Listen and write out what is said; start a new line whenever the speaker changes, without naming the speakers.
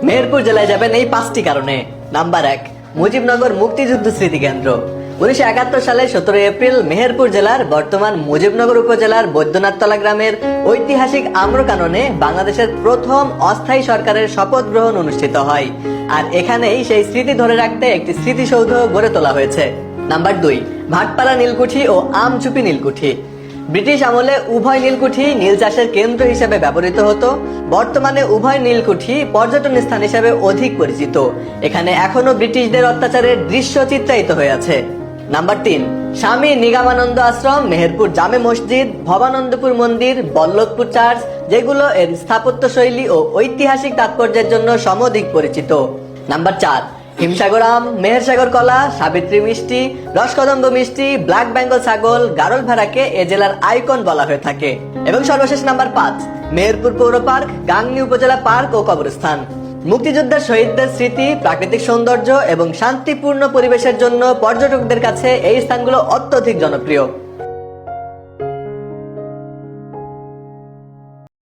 মেহেরপুর জেলায় যাবেন এই 5টি কারণে। নাম্বার 1, মুজিবনগর মুক্তিযুদ্ধ স্মৃতি কেন্দ্র। 1971 সালে 17 এপ্রিল মেহেরপুর জেলার বর্তমান মুজিবনগর উপজেলার বৈদ্যনাথতলা গ্রামের ঐতিহাসিক আম্রকাননে বাংলাদেশের প্রথম অস্থায়ী সরকারের শপথ গ্রহণ অনুষ্ঠিত হয়। আর এখানেই সেই স্মৃতি ধরে রাখতে একটি স্মৃতিসৌধ গড়ে তোলা হয়েছে। নাম্বার 2, ভাটপাড়া নীলকুঠি ও আমচুপি নীলকুঠি। ব্রিটিশ আমলে উভয় নীলকুঠি নীল চাষের কেন্দ্র হিসেবে ব্যবহৃত হতো। বর্তমানে উভয় নীলকুঠি পর্যটন স্থান হিসেবে অধিক পরিচিত। এখানে এখনো ব্রিটিশদের অত্যাচারের দৃশ্য চিত্রায়িত হয়ে আছে। নাম্বার 3, স্বামী নিগমানন্দ আশ্রম, মেহেরপুর জামে মসজিদ, ভবানন্দপুর মন্দির, বল্লভপুর চার্চ, যেগুলো এর স্থাপত্য শৈলী ও ঐতিহাসিক তাৎপর্যের জন্য সমধিক পরিচিত। নাম্বার 4, হিমসাগর আম, মেহেরসাগর কলা, সাবিত্রী মিষ্টি, রসকদম্ব মিষ্টি, ব্ল্যাক বেঙ্গল ছাগল, গারল ভেড়াকে এ জেলার আইকন বলা হয়ে থাকে। এবং সর্বশেষ নাম্বার 5, মেহেরপুর পৌর পার্ক, গাংনী উপজেলা পার্ক ও কবরস্থান। মুক্তিযোদ্ধার শহীদদের স্মৃতি, প্রাকৃতিক সৌন্দর্য এবং শান্তিপূর্ণ পরিবেশের জন্য পর্যটকদের কাছে এই স্থানগুলো অত্যধিক জনপ্রিয়।